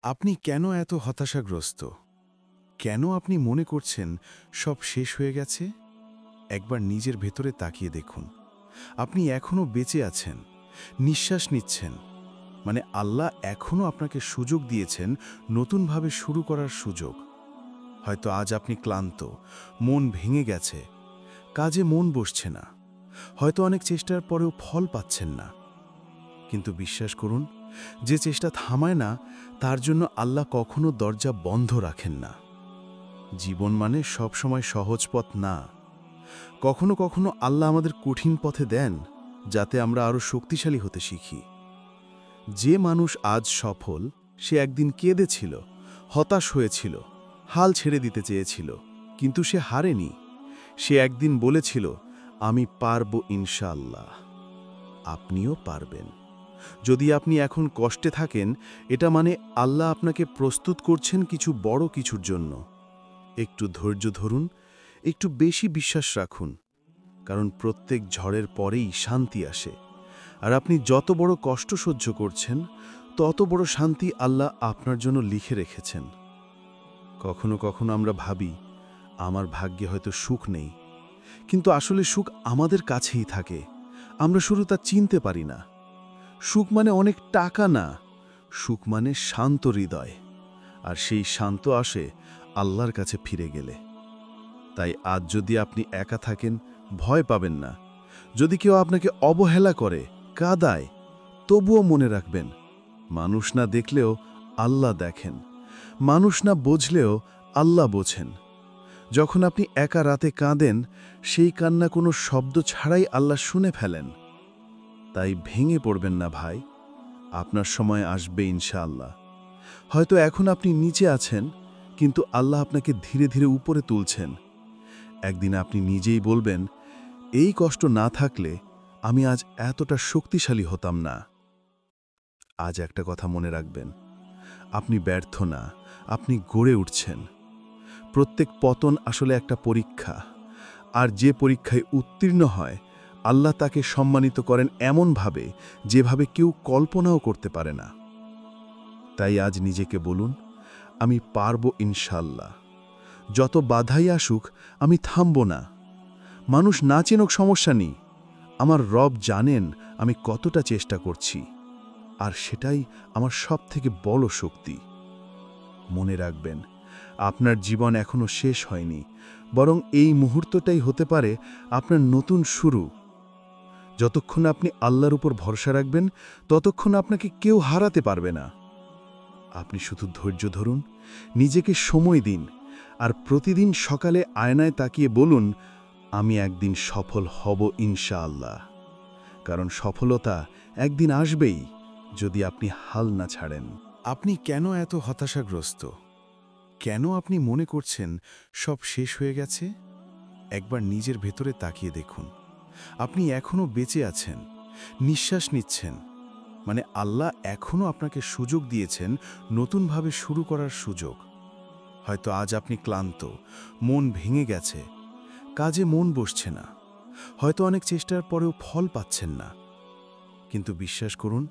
আপনি কেন এত হতাশাগ্রস্ত? কেন আপনি মনে করছেন সব শেষ হয়ে গেছে? একবার নিজের ভেতরে তাকিয়ে দেখুন। আপনি এখনো বেঁচে আছেন, নিঃশ্বাস নিচ্ছেন। মানে আল্লাহ এখনো আপনাকে সুযোগ দিয়েছেন নতুনভাবে শুরু করার সুযোগ। হয়তো আজ আপনি ক্লান্ত, মন ভেঙে গেছে, কাজে মন বসছে না। হয়তো অনেক চেষ্টার পরেও ফল পাচ্ছেন না। কিন্তু বিশ্বাস করুন, যে চেষ্টা থামায় না, তার জন্য আল্লাহ কখনো দরজা বন্ধ রাখেন না। জীবন মানে সবসময় সহজ পথ না। কখনো কখনো আল্লাহ আমাদের কঠিন পথে দেন, যাতে আমরা আরও শক্তিশালী হতে শিখি। যে মানুষ আজ সফল, সে একদিন কেঁদেছিল, হতাশ হয়েছিল, হাল ছেড়ে দিতে চেয়েছিল, কিন্তু সে হারেনি। সে একদিন বলেছিল, আমি পারব ইনশাআল্লাহ। আপনিও পারবেন। যদি আপনি এখন কষ্টে থাকেন, এটা মানে আল্লাহ আপনাকে প্রস্তুত করছেন কিছু বড় কিছুর জন্য। একটু ধৈর্য ধরুন, একটু বেশি বিশ্বাস রাখুন, কারণ প্রত্যেক ঝড়ের পরেই শান্তি আসে। আর আপনি যত বড় কষ্ট সহ্য করছেন, তত বড় শান্তি আল্লাহ আপনার জন্য লিখে রেখেছেন। কখনো কখনো আমরা ভাবি, আমার ভাগ্যে হয়তো সুখ নেই, কিন্তু আসলে সুখ আমাদের কাছেই থাকে। আমরা শুধু তা চিনতে পারি না। সুখ মানে অনেক টাকা না, সুখ মানে শান্ত হৃদয়। আর সেই শান্ত আসে আল্লাহর কাছে ফিরে গেলে। তাই আজ যদি আপনি একা থাকেন, ভয় পাবেন না। যদি কেউ আপনাকে অবহেলা করে, কাঁদায়, তবুও মনে রাখবেন, মানুষ না দেখলেও আল্লাহ দেখেন। মানুষ না বুঝলেও আল্লাহ বোঝেন। যখন আপনি একা রাতে কাঁদেন, সেই কান্না কোনো শব্দ ছাড়াই আল্লাহ শুনে ফেলেন। তাই ভেঙে পড়বেন না ভাই, আপনার সময় আসবে ইনশাআল্লাহ। হয়তো এখন আপনি নিচে আছেন, কিন্তু আল্লাহ আপনাকে ধীরে ধীরে উপরে তুলছেন। একদিন আপনি নিজেই বলবেন, এই কষ্ট না থাকলে আমি আজ এতটা শক্তিশালী হতাম না। আজ একটা কথা মনে রাখবেন, আপনি ব্যর্থ না, আপনি গড়ে উঠছেন। প্রত্যেক পতন আসলে একটা পরীক্ষা। আর যে পরীক্ষায় উত্তীর্ণ হয়, আল্লাহ তাকে সম্মানিত করেন এমনভাবে, যেভাবে কেউ কল্পনাও করতে পারে না। তাই আজ নিজেকে বলুন, আমি পারব ইনশাআল্লাহ। যত বাধাই আসুক, আমি থামব না। মানুষ না চিনুক সমস্যা নেই, আমার রব জানেন আমি কতটা চেষ্টা করছি। আর সেটাই আমার সবথেকে বড় শক্তি। মনে রাখবেন, আপনার জীবন এখনো শেষ হয়নি, বরং এই মুহূর্তটাই হতে পারে আপনার নতুন শুরু। যতক্ষণ আপনি আল্লাহর উপর ভরসা রাখবেন, ততক্ষণ আপনাকে কেউ হারাতে পারবে না। আপনি শুধু ধৈর্য ধরুন, নিজেকে সময় দিন, আর প্রতিদিন সকালে আয়নায় তাকিয়ে বলুন, আমি একদিন সফল হব ইনশাআল্লাহ। কারণ সফলতা একদিন আসবেই, যদি আপনি হাল না ছাড়েন। আপনি কেন এত হতাশাগ্রস্ত? কেন আপনি মনে করছেন সব শেষ হয়ে গেছে? একবার নিজের ভেতরে তাকিয়ে দেখুন। আপনি এখনো বেঁচে আছেন, নিঃশ্বাস নিচ্ছেন। মানে আল্লাহ এখনো আপনাকে সুযোগ দিয়েছেন নতুনভাবে শুরু করার সুযোগ। হয়তো আজ আপনি ক্লান্ত, মন ভেঙে গেছে, কাজে মন বসছে না। হয়তো অনেক চেষ্টার পরেও ফল পাচ্ছেন না। কিন্তু বিশ্বাস করুন,